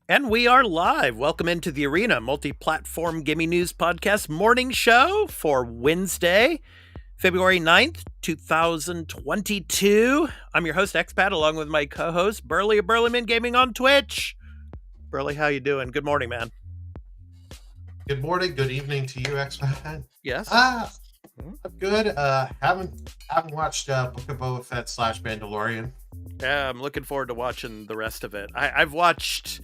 And we are live. Welcome into the Arena Multiplatform Gaming News Podcast morning show for Wednesday, February 9th, 2022. I'm your host, Expat, along with my co-host, Burley of Burleyman Gaming on Twitch. Burley, how you doing? Good morning, man. Good morning, good evening to you, Expat. Yes? I'm good. Haven't watched Book of Boba Fett / Mandalorian. Yeah, I'm looking forward to watching the rest of it. I've watched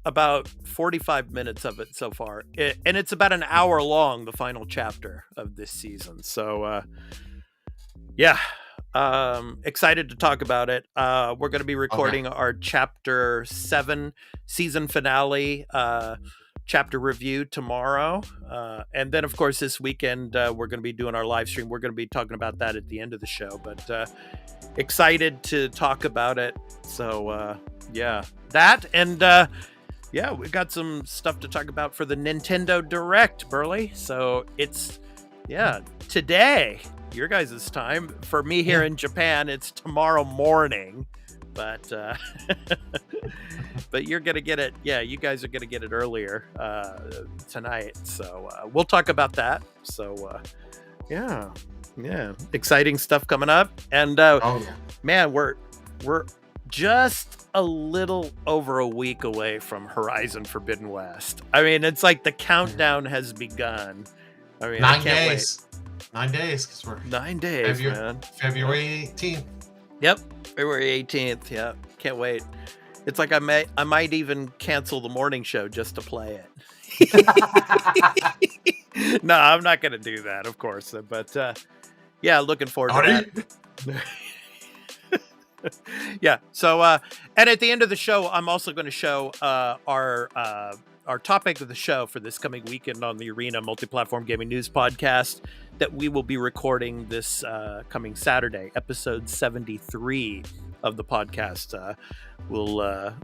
about 45 minutes of it so far, and it's about an hour long, the final chapter of this season. So excited to talk about it. We're going to be recording our chapter 7 season finale chapter review tomorrow, and then of course this weekend we're going to be doing our live stream. We're going to be talking about that at the end of the show, but excited to talk about it. So that and we've got some stuff to talk about for the Nintendo Direct, Burley. So it's, today, your guys' time. For me here in Japan, it's tomorrow morning. But but you're going to get it. Yeah, you guys are going to get it earlier tonight. So we'll talk about that. So, exciting stuff coming up. And, man, we're just a little over a week away from Horizon Forbidden West. I mean, it's like the countdown has begun. I mean, 9 days. 9 days, because we're 9 days, man. February 18th. Yep, February 18th. Yeah, can't wait. It's like I might even cancel the morning show just to play it. No, I'm not going to do that, of course. But looking forward to that. Yeah. So, and at the end of the show, I'm also going to show our topic of the show for this coming weekend on the Arena Multiplatform Gaming News Podcast that we will be recording this coming Saturday, episode 73 of the podcast.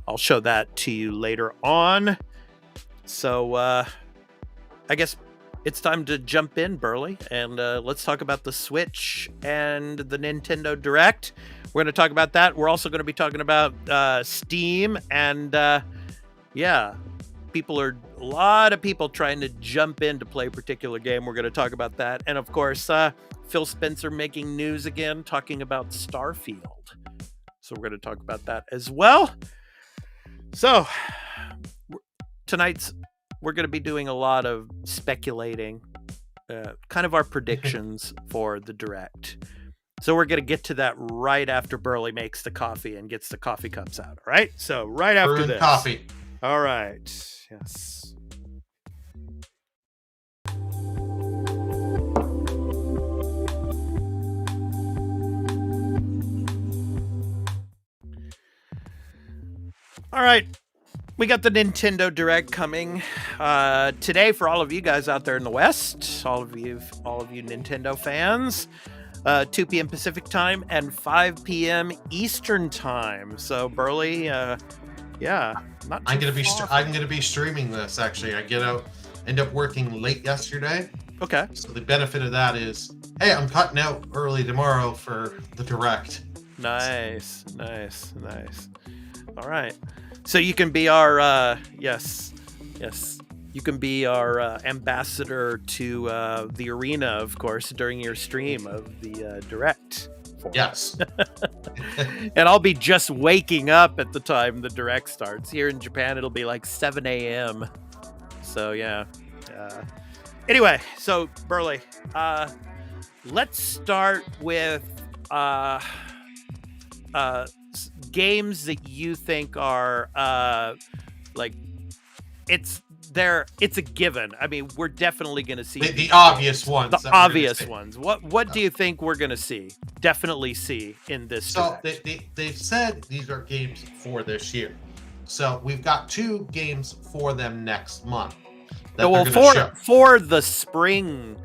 I'll show that to you later on. So, I guess it's time to jump in, Burley, and let's talk about the Switch and the Nintendo Direct. We're going to talk about that. We're also going to be talking about Steam and a lot of people trying to jump in to play a particular game. We're going to talk about that. And of course, Phil Spencer making news again, talking about Starfield. So we're going to talk about that as well. So tonight's, we're going to be doing a lot of speculating, kind of our predictions for the Direct. So we're going to get to that right after Burley makes the coffee and gets the coffee cups out. All right. So right after this. Coffee. All right. Yes. All right. We got the Nintendo Direct coming today for all of you guys out there in the West, all of you Nintendo fans. 2 p.m. Pacific time and 5 p.m. Eastern time. So Burley, not I'm gonna be streaming this. Actually, end up working late yesterday. Okay. So the benefit of that is, hey, I'm cutting out early tomorrow for the Direct. Nice. All right. So you can be our you can be our ambassador to the Arena, of course, during your stream of the Direct. Yes. And I'll be just waking up at the time the Direct starts. Here in Japan, it'll be like 7 a.m. So, yeah. Anyway, so, Burley, let's start with games that you think are it's a given. I mean, we're definitely going to see the obvious ones. The obvious ones. What do you think we're going to see? Definitely see in this. So they've said these are games for this year. So we've got 2 games for them next month. For the spring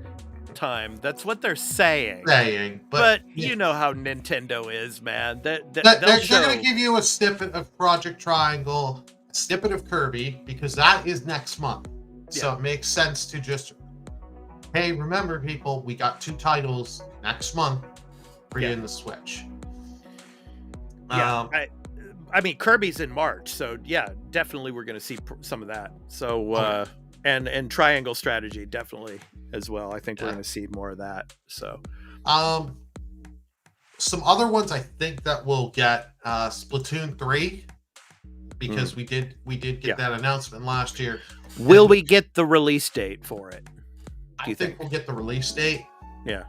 time, that's what they're saying. But you know how Nintendo is, man. They're going to give you a snippet of Project Triangle, a snippet of Kirby, because that is next month. So it makes sense to just, hey, remember, people, we got 2 titles next month for you in the Switch. I mean, Kirby's in March, so yeah, definitely we're going to see some of that. So Okay. and Triangle Strategy definitely as well. I think we're Yeah. going to see more of that. So Some other ones I think that we'll get Splatoon 3, because we did get that announcement last year. Will we get the release date for it? I think we'll get the release date. Yeah.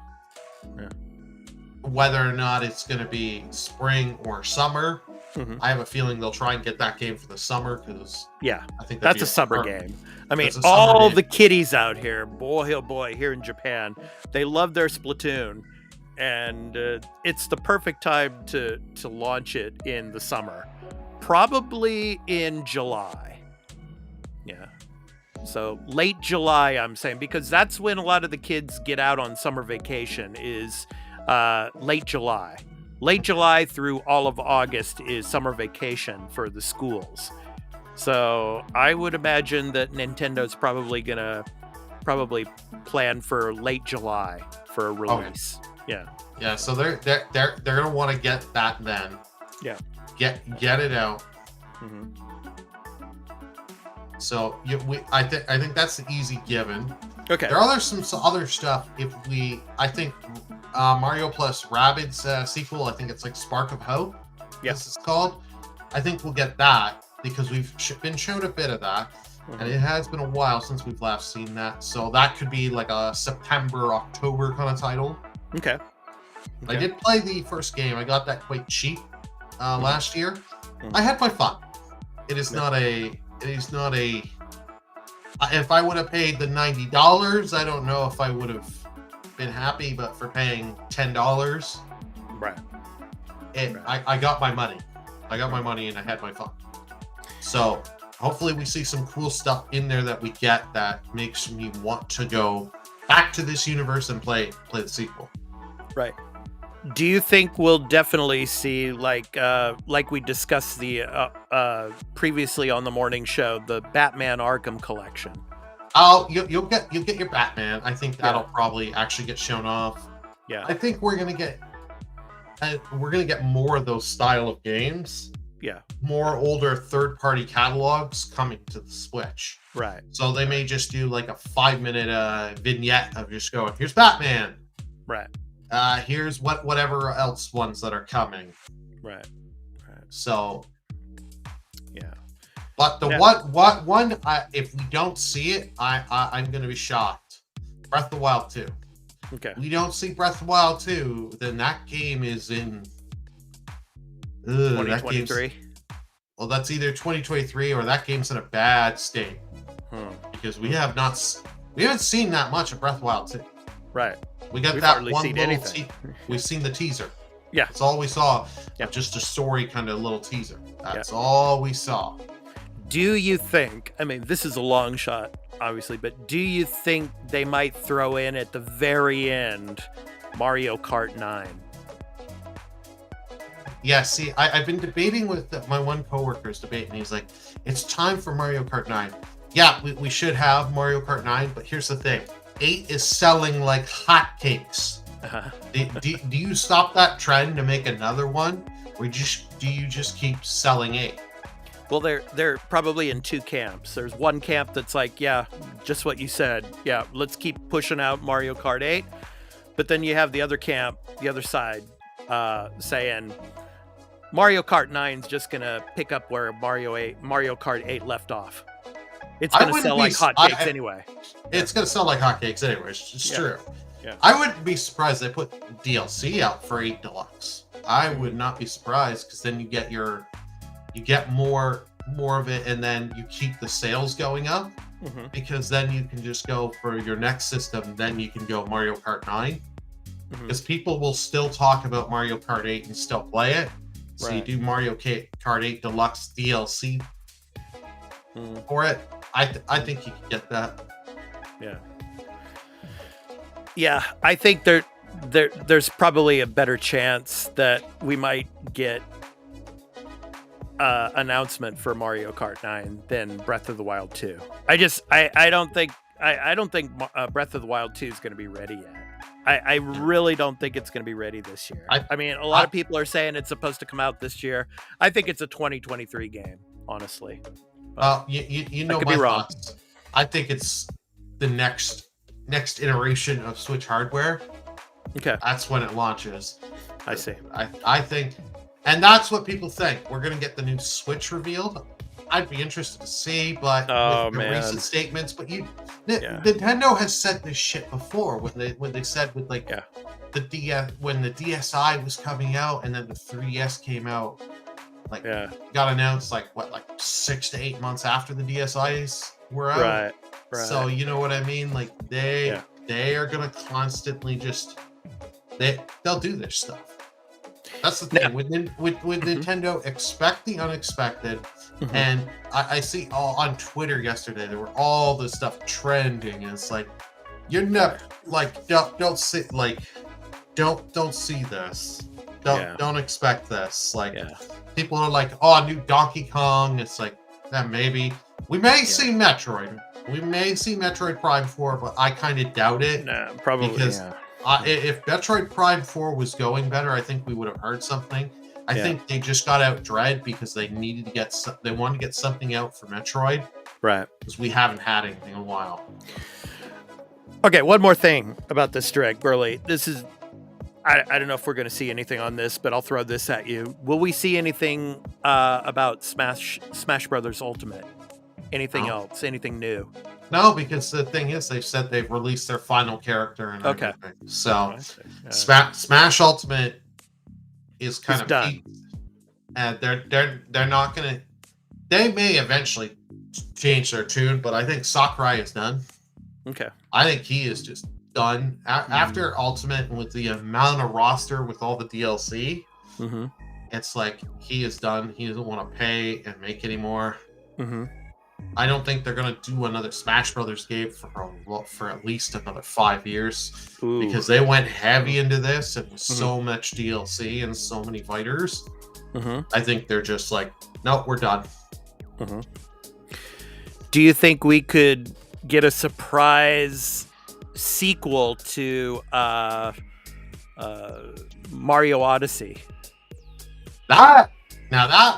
Whether or not it's going to be spring or summer, I have a feeling they'll try and get that game for the summer, because I think that's a summer game. I mean, That's a all summer the kiddies out here, boy oh boy, here in Japan, they love their Splatoon, and it's the perfect time to launch it in the summer, probably in July. Yeah. So late July, I'm saying, because that's when a lot of the kids get out on summer vacation, is late July. Late July through all of August is summer vacation for the schools. So I would imagine that Nintendo's probably gonna plan for late July for a release. Okay. Yeah. So they're gonna want to get that then. Yeah. Get it out. So I think that's the easy given. Okay. There are some other stuff. I think Mario plus Rabbids sequel. I think it's like Spark of Hope. Yes, it's called. I think we'll get that, because we've been shown a bit of that, and it has been a while since we've last seen that. So that could be like a September, October kind of title. Okay. I did play the first game. I got that quite cheap last year. I had my fun. It is not a. If I would have paid the $90, I don't know if I would have been happy. But for paying $10, right? I got my money. I got my money, and I had my fun. So hopefully we see some cool stuff in there that we get that makes me want to go back to this universe and play the sequel. Right. Do you think we'll definitely see, like we discussed the previously on the morning show, the Batman Arkham collection? Oh, you'll get your Batman. I think that'll probably actually get shown off. Yeah. I think we're gonna get more of those style of games. Yeah. More older third-party catalogs coming to the Switch. Right. So they may just do like a 5-minute vignette of just going, here's Batman. Right. Here's whatever else ones that are coming. Right. So. Yeah. But the one if we don't see it, I'm gonna be shocked. Breath of the Wild 2. Okay. We don't see Breath of the Wild 2, then that game is in 2023. Well, that's either 2023 or that game's in a bad state. Because we haven't seen that much of Breath of the Wild 2. Right. We've that one little we've seen the teaser. Yeah. That's all we saw. Yeah. Just a story kind of little teaser. That's all we saw. Do you think, I mean, this is a long shot, obviously, but do you think they might throw in at the very end Mario Kart 9? Yeah, see, I've been debating with my one coworker's debating. He's like, it's time for Mario Kart 9. Yeah, we should have Mario Kart 9, but here's the thing. 8 is selling like hotcakes. Do you stop that trend to make another one? Or do you just keep selling 8? Well, they're probably in two camps. There's one camp that's like, yeah, just what you said. Yeah, let's keep pushing out Mario Kart 8. But then you have the other camp, the other side, saying Mario Kart 9 is just going to pick up where Mario Kart 8 left off. It's going to sell like hotcakes anyway. It's going to sell like hotcakes anyway. It's true. Yeah. I wouldn't be surprised they put DLC out for 8 Deluxe. I would not be surprised, because then you get more of it, and then you keep the sales going up, because then you can just go for your next system. Then you can go Mario Kart 9, because people will still talk about Mario Kart 8 and still play it. So you do Mario Kart 8 Deluxe DLC for it. I think you can get that. Yeah. Yeah, I think there's probably a better chance that we might get announcement for Mario Kart 9 than Breath of the Wild 2. I don't think Breath of the Wild 2 is going to be ready yet. I really don't think it's going to be ready this year. I mean, a lot of people are saying it's supposed to come out this year. I think it's a 2023 game, honestly. You know my thoughts. I think it's the next iteration of Switch hardware. Okay. That's when it launches. I see. I think, and that's what people think. We're going to get the new Switch revealed. I'd be interested to see, but with the recent statements, but Nintendo has said this shit before when they said with like the DS when the DSi was coming out and then the 3DS came out, like got announced like 6 to 8 months after the DSi's were out. Right. So you know what I mean? Like they are gonna constantly just they'll do this stuff. That's the thing with Nintendo. Expect the unexpected, and I see all on Twitter yesterday. There were all this stuff trending, and it's like you're never like don't see like don't see this. Don't expect this. Like people are like, oh, new Donkey Kong. It's like maybe we may see Metroid. We may see Metroid Prime 4, but I kind of doubt it. No, probably because. If Metroid Prime 4 was going better, I think we would have heard something. I think they just got out Dread because they needed to get they wanted to get something out for Metroid, right? Because we haven't had anything in a while. Okay, one more thing about this Dread, Burley. This is I don't know if we're going to see anything on this, but I'll throw this at you. Will we see anything about Smash Brothers Ultimate? Anything else? Anything new? No, because the thing is, they've said they've released their final character and everything. So, Smash Ultimate is kind of done, and they're not gonna. They may eventually change their tune, but I think Sakurai is done. Okay, I think he is just done after Ultimate, with the amount of roster with all the DLC. It's like he is done. He doesn't want to pay and make anymore. I don't think they're going to do another Smash Brothers game for at least another 5 years. Because they went heavy into this and with so much DLC and so many fighters. I think they're just like, nope, we're done. Do you think we could get a surprise sequel to Mario Odyssey? That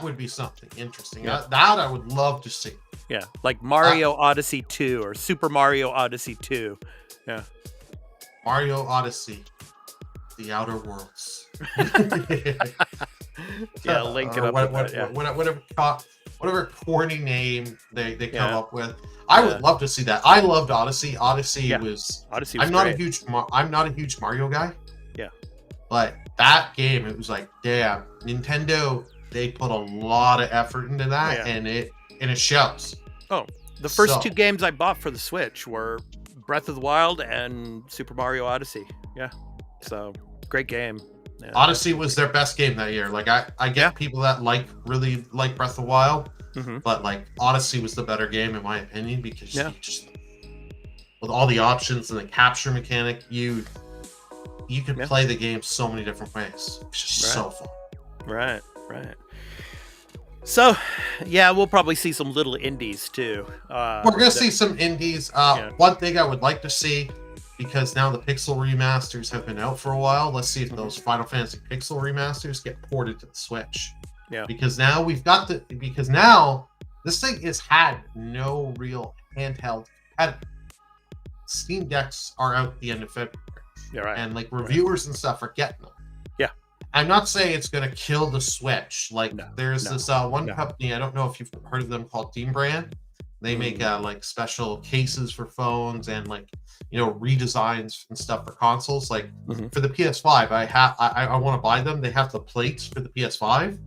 would be something interesting. That I would love to see. Yeah, like Mario Odyssey 2 or Super Mario Odyssey 2. Yeah. Mario Odyssey, The Outer Worlds. Yeah, link it up. Whatever corny name they come up with. I would love to see that. I loved Odyssey. Odyssey was I'm not a huge Mario guy. Yeah. But that game, it was like, damn, Nintendo, they put a lot of effort into that, and it shows. Oh, the first 2 games I bought for the Switch were Breath of the Wild and Super Mario Odyssey. Yeah, so great game. Yeah. Odyssey was their best game that year. Like I get people that really like Breath of the Wild, but like Odyssey was the better game in my opinion because you just, with all the options and the capture mechanic, you can play the game so many different ways. It's just so fun. Right. So, we'll probably see some little indies too. We're gonna see some indies. One thing I would like to see, because now the Pixel remasters have been out for a while. Let's see if those Final Fantasy Pixel remasters get ported to the Switch. Yeah. Because now this thing has had no real handheld competitor. Steam Decks are out at the end of February. Yeah, right. And like reviewers and stuff are getting them. Yeah. I'm not saying it's going to kill the Switch. Like there's this one company, I don't know if you've heard of them, called Team Brand. They make like special cases for phones and like, redesigns and stuff for consoles. Like for the PS5, I want to buy them. They have the plates for the PS5,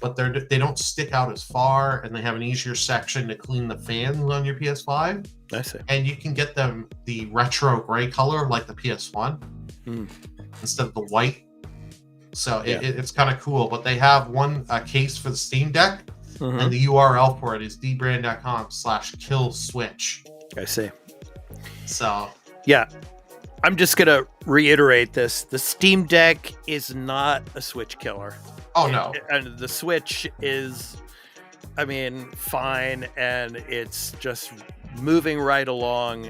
but they don't stick out as far, and they have an easier section to clean the fans on your PS5. I see. And you can get them the retro gray color like the PS1 instead of the white. So it's kind of cool, but they have a case for the Steam Deck, and the URL for it is dbrand.com/killswitch. I see. So I'm just gonna reiterate this: the Steam Deck is not a Switch killer. Oh no, and the Switch is, fine, and it's just moving right along.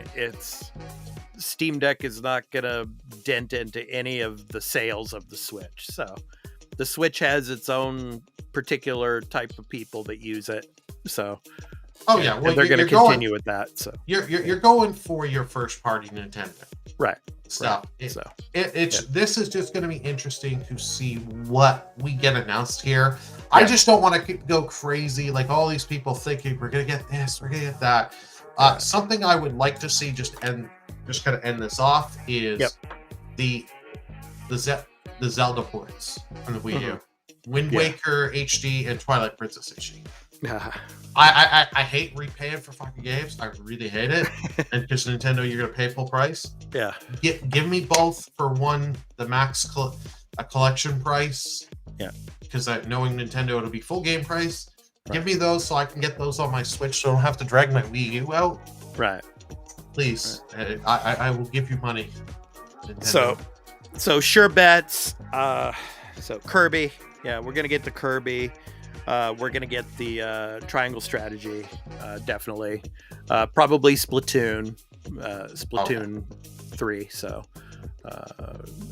Steam Deck is not gonna dent into any of the sales of the Switch. So the Switch has its own particular type of people that use it. So oh yeah, well, and they're going to continue with that. So you're going for your first party Nintendo right stuff. Right. This is just going to be interesting to see what we get announced here. Yeah. I just don't want to go crazy like all these people thinking we're going to get this, we're going to get that. Something I would like to see just kind of end this off is the Zelda ports on the Wii U. Wind Waker HD and Twilight Princess HD. I hate repaying for fucking games. I really hate it. And because Nintendo, you're gonna pay full price. Yeah. Give me both for one, the max a collection price. Yeah. Because knowing Nintendo, it'll be full game price. Right. Give me those so I can get those on my Switch, so I don't have to drag my Wii U out. Right. Please, right. I will give you money. Nintendo. So sure bets. So Kirby. Yeah, we're gonna get the Kirby. We're gonna get the Triangle Strategy, definitely. Probably Splatoon, Splatoon 3. So,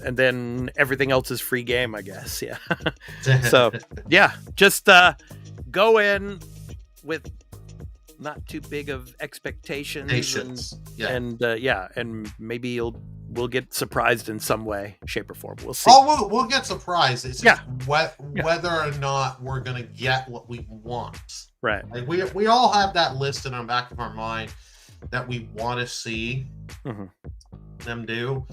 and then everything else is free game, I guess. Yeah. So yeah, just go in with not too big of expectations. And maybe we'll get surprised in some way, shape, or form. We'll see. Oh, we'll get surprised. It's just whether or not we're gonna get what we want. Right. Like we all have that list in our back of our mind that we want to see them do.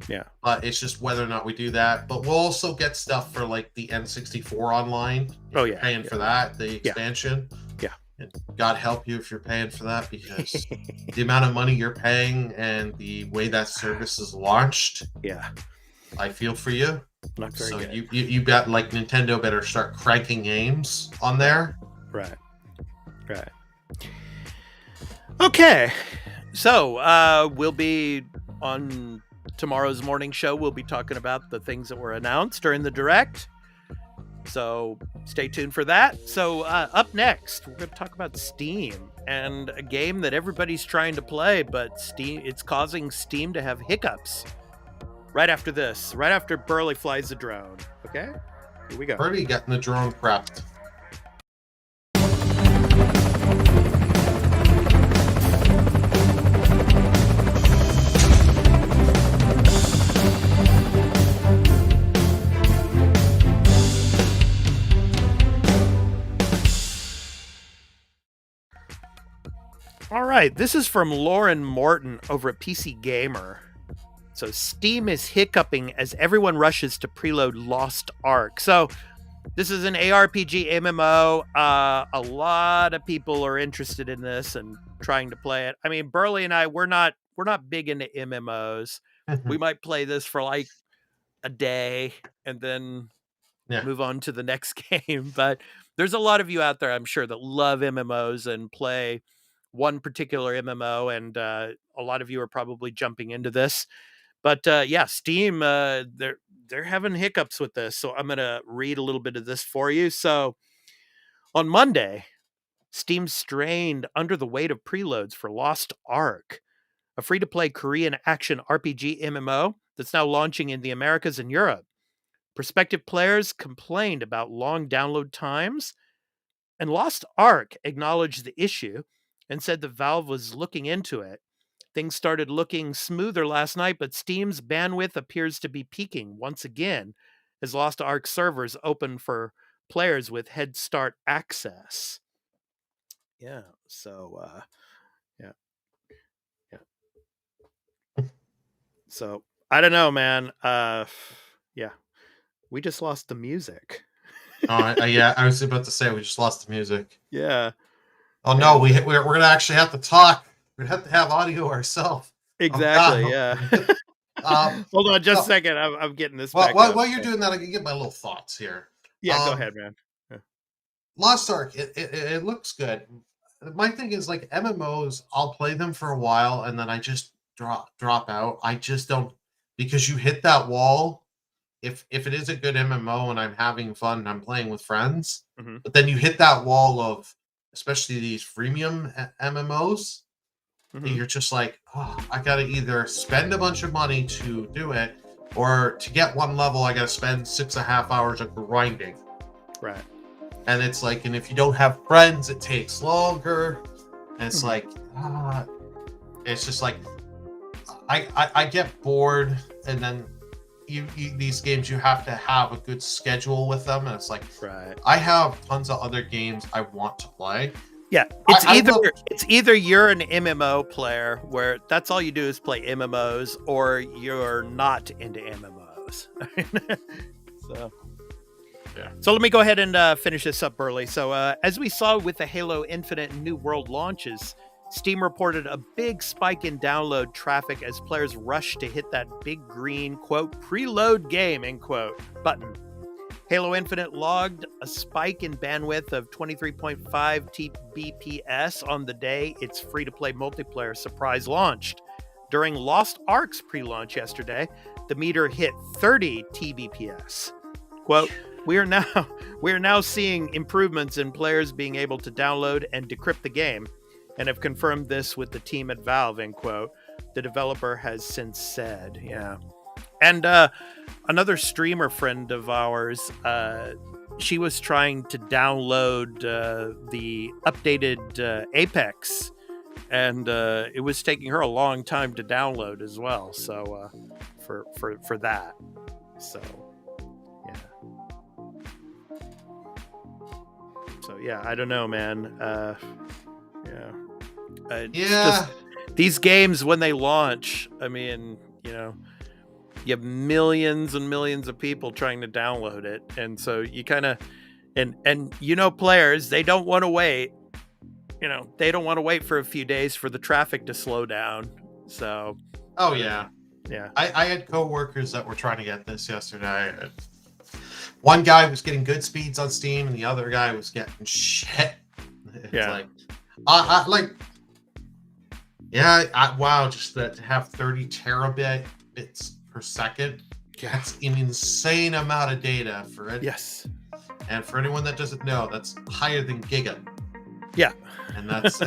Yeah. But it's just whether or not we do that. But we'll also get stuff for like the N64 online. Oh yeah. Paying for that, the expansion. Yeah. And God help you if you're paying for that, because the amount of money you're paying and the way that service is launched. Yeah. I feel for you. Not very so good. You got like Nintendo better start cranking games on there. Right. Okay. So we'll be on tomorrow's morning show. We'll be talking about the things that were announced during the Direct. So stay tuned for that. So up next, we're going to talk about Steam and a game that everybody's trying to play, but it's causing Steam to have hiccups. Right after this, right after Burley flies the drone. Okay, here we go. Burley getting the drone prepped. All right, this is from Lauren Morton over at PC Gamer. So Steam is hiccuping as everyone rushes to preload Lost Ark. So this is an ARPG MMO. A lot of people are interested in this and trying to play it. I mean, Burley and I, we're not big into MMOs. We might play this for like a day and then move on to the next game. But there's a lot of you out there, I'm sure, that love MMOs and play one particular MMO, and a lot of you are probably jumping into this. But Steam, they're having hiccups with this. So I'm going to read a little bit of this for you. So on Monday, Steam strained under the weight of preloads for Lost Ark, a free-to-play Korean action RPG MMO that's now launching in the Americas and Europe. Prospective players complained about long download times, and Lost Ark acknowledged the issue and said the Valve was looking into it. Things started looking smoother last night, but Steam's bandwidth appears to be peaking once again as Lost Ark servers open for players with Head Start access. Yeah, so, So, I don't know, man. We just lost the music. I was about to say we just lost the music. Yeah. Oh, no, we're going to actually have to talk. We're going to have audio ourselves. Exactly, yeah. Hold on just a second. I'm getting this back up. While you're doing that, I can get my little thoughts here. Yeah, go ahead, man. Yeah. Lost Ark, it looks good. My thing is, like, MMOs, I'll play them for a while, and then I just drop out. I just don't, because you hit that wall. If it is a good MMO and I'm having fun and I'm playing with friends, but then you hit that wall of, especially these freemium MMOs, you're just like, oh, I gotta either spend a bunch of money to do it, or to get one level, I gotta spend 6.5 hours of grinding. Right. And it's like, and if you don't have friends, it takes longer. And it's like, it's just like, I get bored, and then you these games, you have to have a good schedule with them, and it's like, right. I have tons of other games I want to play. Yeah, it's either you're an MMO player where that's all you do is play MMOs, or you're not into MMOs. So let me go ahead and finish this up, Burley. So as we saw with the Halo Infinite and New World launches, Steam reported a big spike in download traffic as players rushed to hit that big green, quote, preload game, end quote, button. Halo Infinite logged a spike in bandwidth of 23.5 Tbps on the day its free-to-play multiplayer surprise launched. During Lost Ark's pre-launch yesterday, the meter hit 30 Tbps. Quote, we are now seeing improvements in players being able to download and decrypt the game, and have confirmed this with the team at Valve, end quote. The developer has since said, yeah. And another streamer friend of ours, she was trying to download the updated Apex, and it was taking her a long time to download as well. So for that, so yeah. So yeah, I don't know, man. Just, these games when they launch, I mean, you have millions and millions of people trying to download it, and so you kind of and players, they don't want to wait. They don't want to wait for a few days for the traffic to slow down. So yeah. I had coworkers that were trying to get this yesterday. One guy was getting good speeds on Steam, and the other guy was getting shit. It's wow, just that to have 30 terabits per second. That's an insane amount of data for it. Yes. And for anyone that doesn't know, that's higher than giga. Yeah. And that's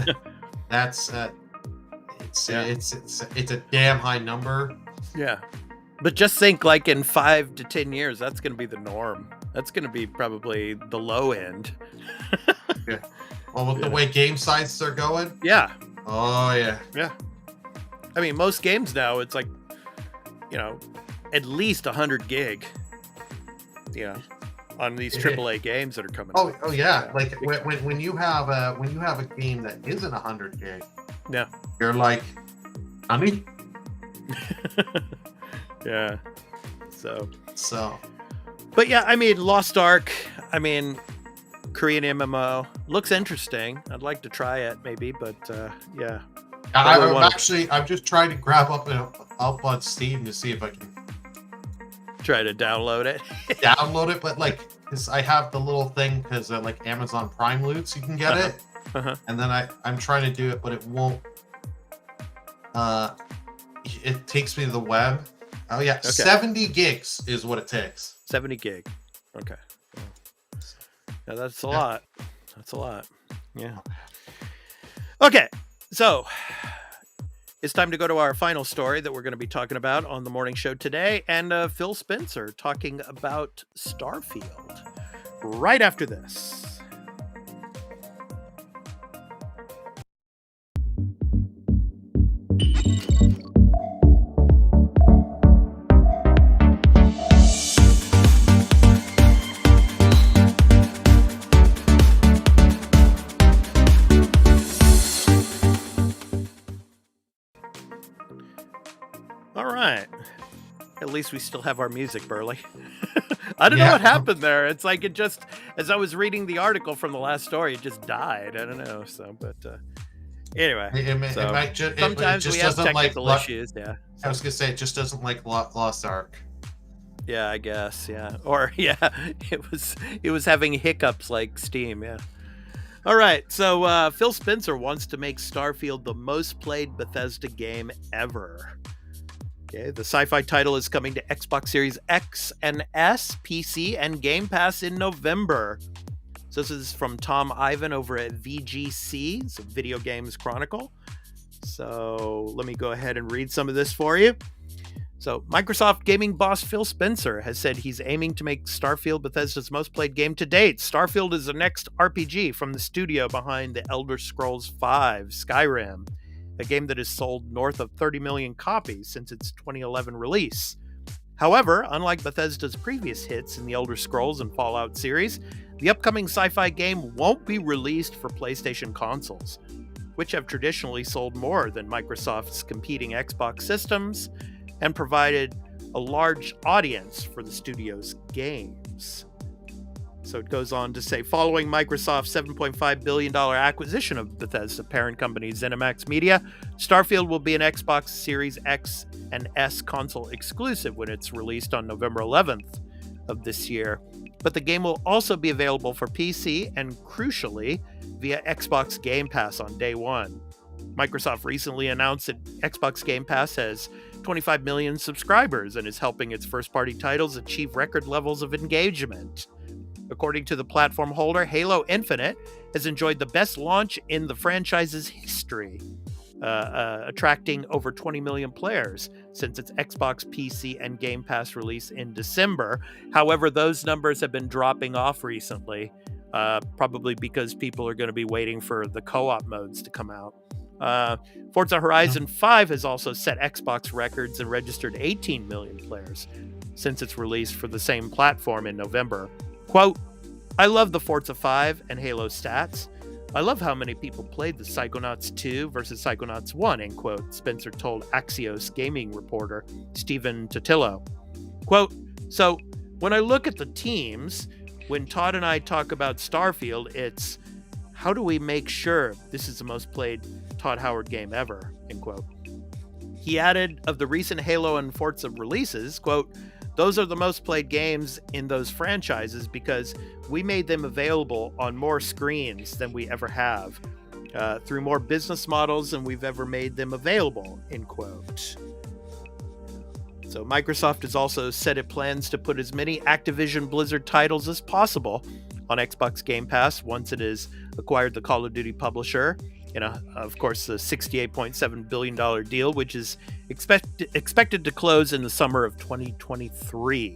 it's a damn high number. Yeah. But just think, like, in 5 to 10 years, that's going to be the norm. That's going to be probably the low end. Yeah. Well, with the way game sizes are going. Yeah. Oh, yeah. Yeah. I mean, most games now, it's like, at least 100 gig, on these AAA games that are coming out. Oh, yeah. Like, when you have a game that isn't 100 gig, yeah, you're like, honey? Yeah. So. But yeah, I mean, Lost Ark, Korean MMO looks interesting. I'd like to try it maybe, but yeah. I'm just trying to grab up on Steam to see if I can try to download it. But because I have the little thing, because like Amazon Prime loots, you can get it. And then I'm trying to do it, but it won't. It takes me to the web. Oh yeah, okay. 70 gigs is what it takes. 70 gig. Okay. Yeah, that's a lot. That's a lot. Yeah. Okay, so it's time to go to our final story that we're going to be talking about on the morning show today, and Phil Spencer talking about Starfield right after this. At least we still have our music, Burley. I don't know what happened there. It's like it just, as I was reading the article from the last story, it just died. I don't know. So, but anyway, sometimes we have technical issues. Yeah. I was gonna say it just doesn't like Lost Ark. Yeah, I guess. Yeah, or yeah, it was having hiccups like Steam. Yeah. All right. So Phil Spencer wants to make Starfield the most played Bethesda game ever. Okay, the sci-fi title is coming to Xbox Series X and S, PC, and Game Pass in November. So this is from Tom Ivan over at VGC, so Video Games Chronicle. So let me go ahead and read some of this for you. So Microsoft gaming boss Phil Spencer has said he's aiming to make Starfield Bethesda's most played game to date. Starfield is the next RPG from the studio behind The Elder Scrolls V Skyrim, a game that has sold north of 30 million copies since its 2011 release. However, unlike Bethesda's previous hits in the Elder Scrolls and Fallout series, the upcoming sci-fi game won't be released for PlayStation consoles, which have traditionally sold more than Microsoft's competing Xbox systems and provided a large audience for the studio's games. So it goes on to say, following Microsoft's $7.5 billion acquisition of Bethesda parent company ZeniMax Media, Starfield will be an Xbox Series X and S console exclusive when it's released on November 11th of this year. But the game will also be available for PC and, crucially, via Xbox Game Pass on day one. Microsoft recently announced that Xbox Game Pass has 25 million subscribers and is helping its first-party titles achieve record levels of engagement. According to the platform holder, Halo Infinite has enjoyed the best launch in the franchise's history, attracting over 20 million players since its Xbox, PC, and Game Pass release in December. However, those numbers have been dropping off recently, probably because people are going to be waiting for the co-op modes to come out. Forza Horizon 5 has also set Xbox records and registered 18 million players since its release for the same platform in November. Quote, I love the Forza 5 and Halo stats. I love how many people played the Psychonauts 2 versus Psychonauts 1, end quote, Spencer told Axios gaming reporter Stephen Totillo. Quote, so when I look at the teams, when Todd and I talk about Starfield, it's how do we make sure this is the most played Todd Howard game ever, end quote. He added of the recent Halo and Forza releases, quote, those are the most played games in those franchises because we made them available on more screens than we ever have, through more business models than we've ever made them available, end quote. So Microsoft has also said it plans to put as many Activision Blizzard titles as possible on Xbox Game Pass once it has acquired the Call of Duty publisher. Of course, the $68.7 billion deal, which is expected to close in the summer of 2023.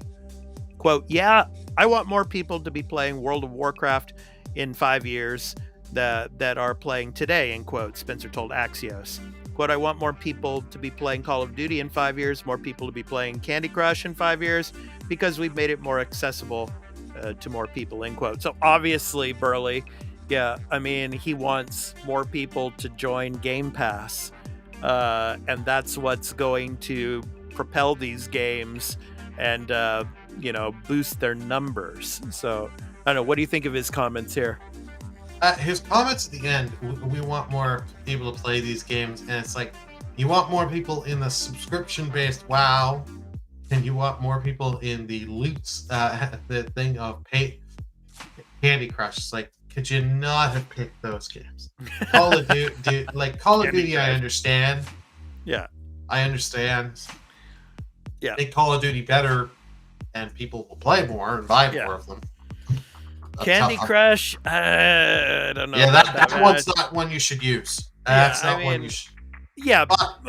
Quote, yeah, I want more people to be playing World of Warcraft in 5 years that are playing today, end quote, Spencer told Axios. Quote, I want more people to be playing Call of Duty in 5 years, more people to be playing Candy Crush in 5 years, because we've made it more accessible to more people, end quote. So obviously, Burley, yeah, I mean, he wants more people to join Game Pass, and that's what's going to propel these games and, boost their numbers. So, I don't know, what do you think of his comments here? His comments at the end, we want more people to play these games, and it's like, you want more people in the subscription-based WoW, and you want more people in the loots, the thing of Candy Crush. It's like, could you not have picked those games? Call of Duty, I understand. Yeah. I understand. Yeah. Make Call of Duty better, and people will play more and buy more of them. Candy Crush, I don't know. Yeah, that one's not one you should use. That's not one you should. Yeah,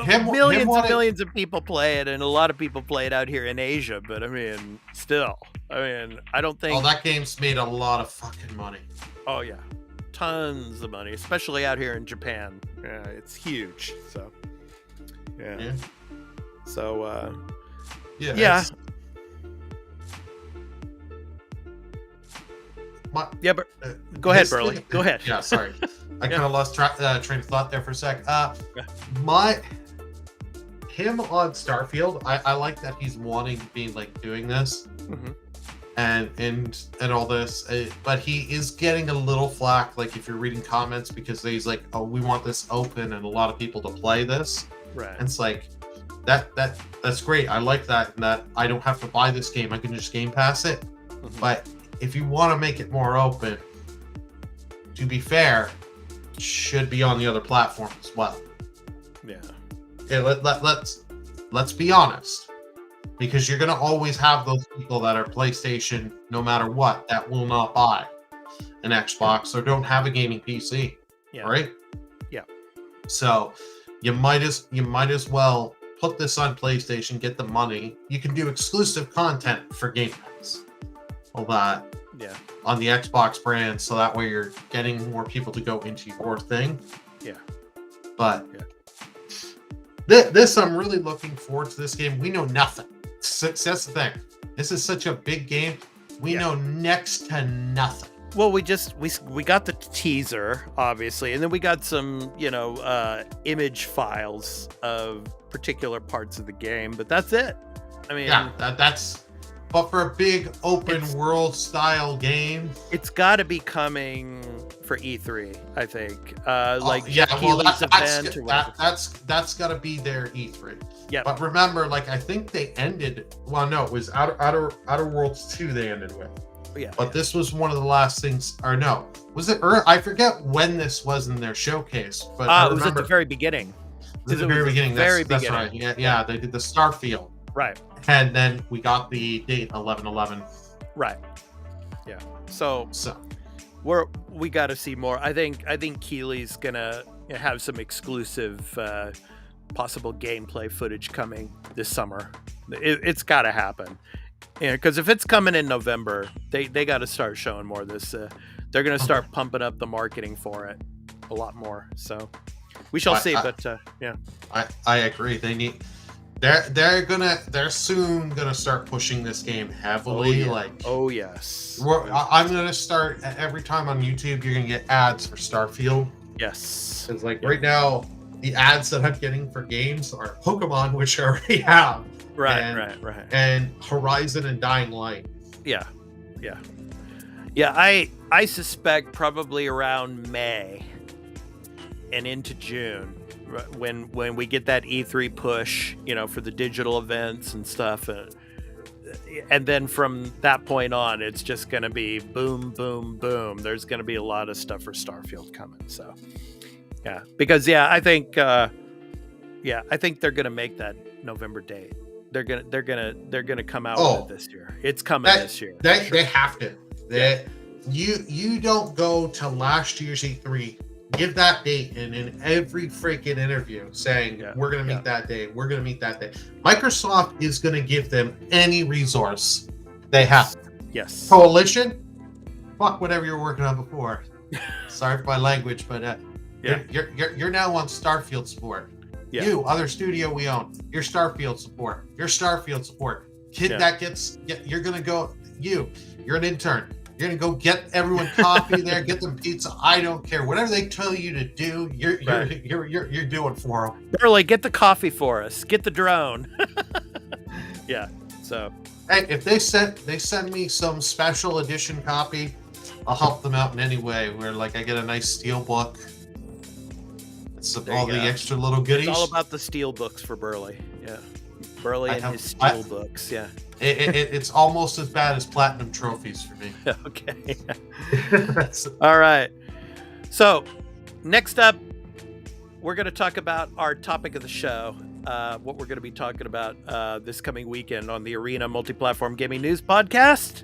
millions and millions of people play it, and a lot of people play it out here in Asia, but I mean, still. I mean, I don't think... Oh, that game's made a lot of fucking money. Oh, yeah. Tons of money, especially out here in Japan. Yeah, it's huge, so... Yeah. So, yeah. But go ahead, Burley. Go ahead. Yeah, sorry. I kind of lost train of thought there for a sec. Him on Starfield, I like that he's wanting to be like doing this, and all this, but he is getting a little flack. Like if you're reading comments, because he's like, "Oh, we want this open and a lot of people to play this." Right. And it's like that's great. I like that. And that I don't have to buy this game. I can just Game Pass it. But if you want to make it more open, to be fair, it should be on the other platforms as well. Yeah. Okay, let's be honest, because you're gonna always have those people that are PlayStation, no matter what, that will not buy an Xbox or don't have a gaming PC, right? Yeah. So you might as well put this on PlayStation, get the money. You can do exclusive content for Game Pass. All that. Yeah. On the Xbox brand, so that way you're getting more people to go into your thing. Yeah. But yeah. This I'm really looking forward to this game. We know nothing. That's the thing. This is such a big game. We know next to nothing. Well, we got the teaser, obviously, and then we got some, image files of particular parts of the game, but that's it. I mean, that's. But for a big open world style game, it's got to be coming for E3, I think. That's got to be their E3. Yeah. But remember, I think they ended. Well, no, it was Outer Worlds 2 they ended with. Yeah. But this was one of the last things. Or no, was it? I forget when this was in their showcase. But it was at the very beginning. It was at the very beginning. That's right. Yeah. They did the Starfield. Right. And then we got the date 11/11. Right. Yeah. So we got to see more. I think Keeley's gonna have some exclusive possible gameplay footage coming this summer. It's got to happen. Because if it's coming in November, they got to start showing more of this. They're gonna start pumping up the marketing for it a lot more. So we shall see. But yeah, I agree. They need. They're soon gonna start pushing this game heavily. Oh yes. I'm gonna start every time on YouTube. You're gonna get ads for Starfield. Yes. Because right now, the ads that I'm getting for games are Pokemon, which I already have. Right. And Horizon and Dying Light. Yeah. I suspect probably around May and into June. When we get that E3 push, for the digital events and stuff, and then from that point on, it's just going to be boom, boom, boom. There's going to be a lot of stuff for Starfield coming. So, because I think they're going to make that November date. They're gonna come out with it this year. It's coming this year. They have to. You don't go to last year's E3. Give that date, and in every freaking interview saying we're going to meet that day, we're going to meet that day. Microsoft is going to give them any resource they have. Yes. Coalition, fuck whatever you're working on before. Sorry for my language, but you're now on Starfield support. Yeah. You, other studio we own, your Starfield support. Your Starfield support. Kid that you're going to go. You're an intern. You're gonna go get everyone coffee there, get them pizza. I don't care. Whatever they tell you to do, you're doing for them. Burley, get the coffee for us. Get the drone. Yeah. So. Hey, if they send me some special edition copy, I'll help them out in any way. Where I get a nice steel book. It's all the extra little goodies. It's all about the steel books for Burley. Yeah. Burley and his steel books. Yeah. It's almost as bad as platinum trophies for me. Okay. All right. So, next up, we're going to talk about our topic of the show. What we're going to be talking about this coming weekend on the Arena Multiplatform Gaming News Podcast.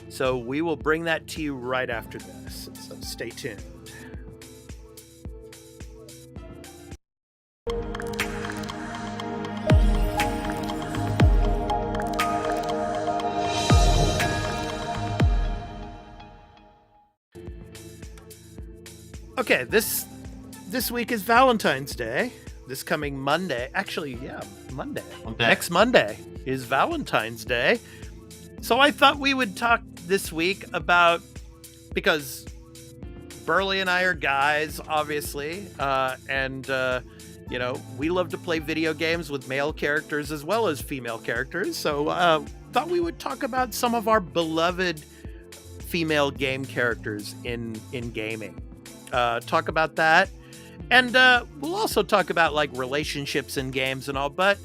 So, we will bring that to you right after this. So, stay tuned. Okay, this week is Valentine's Day. This coming Monday, Monday. Next Monday is Valentine's Day. So I thought we would talk this week about, because Burley and I are guys, obviously, and we love to play video games with male characters as well as female characters. So thought we would talk about some of our beloved female game characters in gaming. Talk about that, and we'll also talk about relationships in games and all, but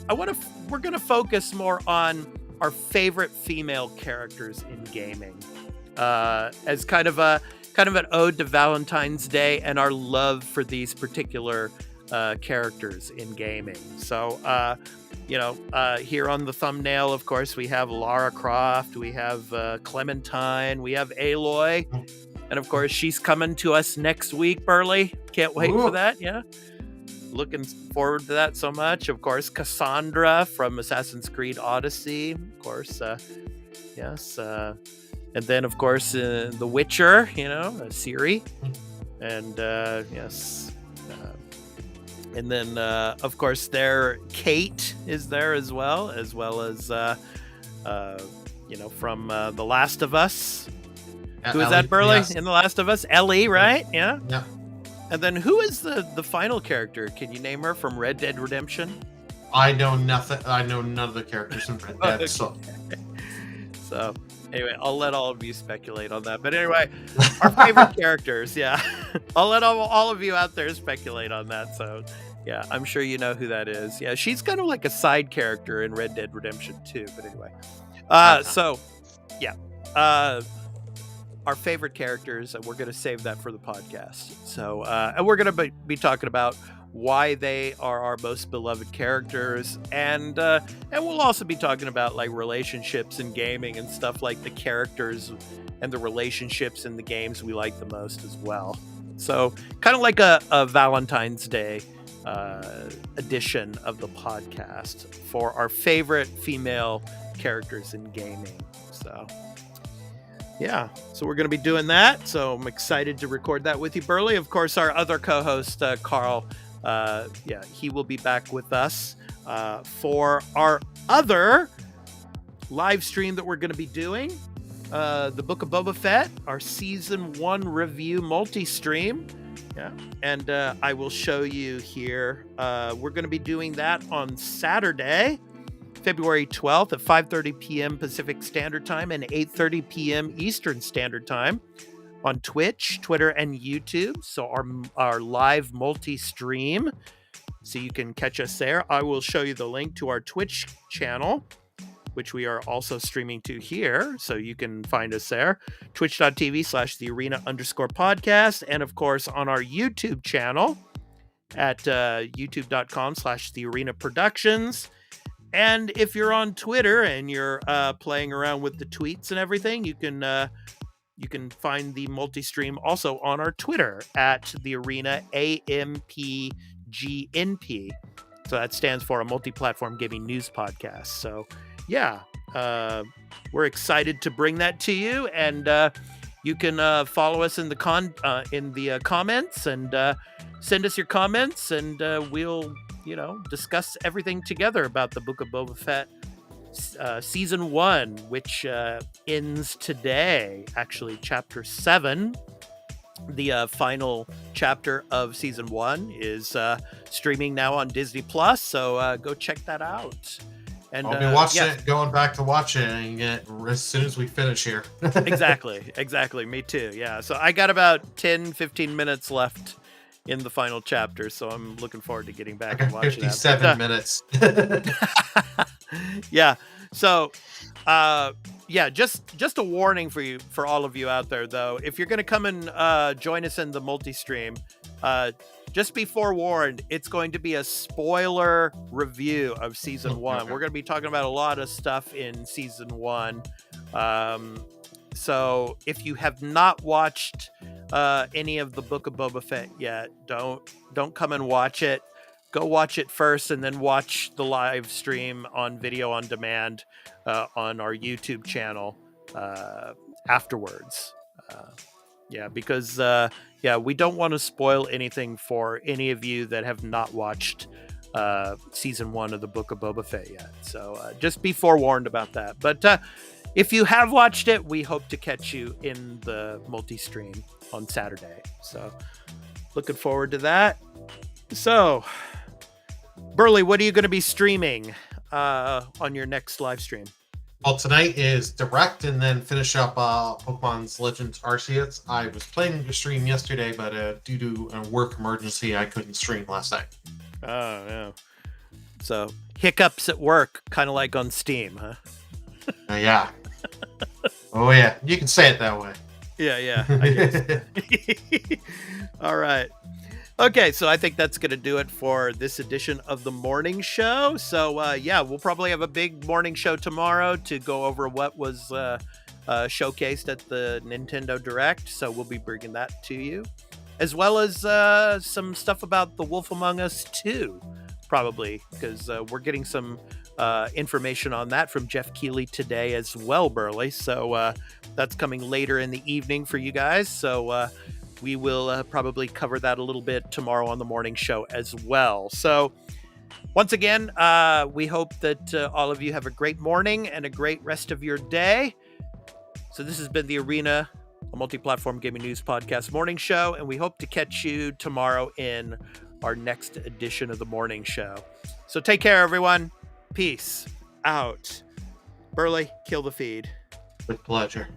we're going to focus more on our favorite female characters in gaming, as kind of an ode to Valentine's Day and our love for these particular characters in gaming. So here on the thumbnail, of course, we have Lara Croft, we have Clementine, we have Aloy. And of course, she's coming to us next week, Burley. Can't wait for that. Yeah. looking forward to that so much. Of course, Cassandra from Assassin's Creed Odyssey, of course. Yes. And then, of course, The Witcher, Ciri. And yes. And then, of course, Kate is there as well as from The Last of Us. Who is that, Burley? Yes. In The Last of Us? Ellie, right? Yeah. Yeah. And then who is the final character? Can you name her from Red Dead Redemption? I know nothing. I know none of the characters in Red Dead. So anyway, I'll let all of you speculate on that. But anyway, our favorite characters. Yeah, I'll let all of you out there speculate on that. So yeah, I'm sure you know who that is. Yeah, she's kind of like a side character in Red Dead Redemption 2. But anyway, so yeah. Our favorite characters, and we're going to save that for the podcast. So, and we're going to be talking about why they are our most beloved characters, and we'll also be talking about like relationships in gaming and stuff, like the characters and the relationships in the games we like the most as well. So, kind of like a Valentine's Day edition of the podcast for our favorite female characters in gaming. So. Yeah, so we're going to be doing that. So I'm excited to record that with you, Burley. Of course, our other co-host, Carl, he will be back with us for our other live stream that we're going to be doing. The Book of Boba Fett, our Season 1 review multi-stream. Yeah, and I will show you here. We're going to be doing that on Saturday, February 12th at 5:30 p.m. Pacific Standard Time and 8:30 p.m. Eastern Standard Time on Twitch, Twitter, and YouTube. So our live multi-stream. So you can catch us there. I will show you the link to our Twitch channel, which we are also streaming to here. So you can find us there. Twitch.tv/thearena_podcast. And of course on our YouTube channel at youtube.com/thearenaproductions. And if you're on Twitter and you're playing around with the tweets and everything, you can find the multi-stream also on our Twitter at the Arena AMPGNP. So that stands for a Multiplatform Gaming News Podcast. So yeah, we're excited to bring that to you, and you can follow us in the comments and send us your comments, and we'll discuss everything together about the Book of Boba Fett Season 1, which ends today. Actually, Chapter 7, the final chapter of Season 1, is streaming now on Disney+, so go check that out. And I'll be watching it, going back to watch it as soon as we finish here. Exactly. Me too, yeah. So I got about 10-15 minutes left in the final chapter, so I'm looking forward to getting back and watching 57 minutes. Yeah. So, just a warning for all of you out there, though. If you're going to come and join us in the multi-stream, just be forewarned, it's going to be a spoiler review of Season 1. We're going to be talking about a lot of stuff in Season 1. So if you have not watched any of the Book of Boba Fett yet, don't come and watch it. Go watch it first, and then watch the live stream on video on demand on our YouTube channel afterwards. Because we don't want to spoil anything for any of you that have not watched Season 1 of the Book of Boba Fett yet. So just be forewarned about that. But if you have watched it, we hope to catch you in the multi-stream on Saturday. So looking forward to that. So, Burley, what are you going to be streaming on your next live stream? Well, tonight is Direct, and then finish up Pokemon's Legends Arceus. I was planning to stream yesterday, but due to a work emergency, I couldn't stream last night. Oh, yeah. So, hiccups at work, kind of like on Steam, huh? Yeah. Oh, yeah. You can say it that way. Yeah, I guess. All right. Okay, so I think that's going to do it for this edition of the morning show. So, we'll probably have a big morning show tomorrow to go over what was showcased at the Nintendo Direct. So we'll be bringing that to you. as well as some stuff about The Wolf Among Us 2, probably, because we're getting some information on that from Jeff Keighley today as well, Burley. So that's coming later in the evening for you guys. So we will probably cover that a little bit tomorrow on the morning show as well. So once again, we hope that all of you have a great morning and a great rest of your day. So this has been The Arena, a multi-platform gaming news podcast morning show, and we hope to catch you tomorrow in our next edition of the morning show. So take care, everyone. Peace out. Burley, kill the feed. With pleasure.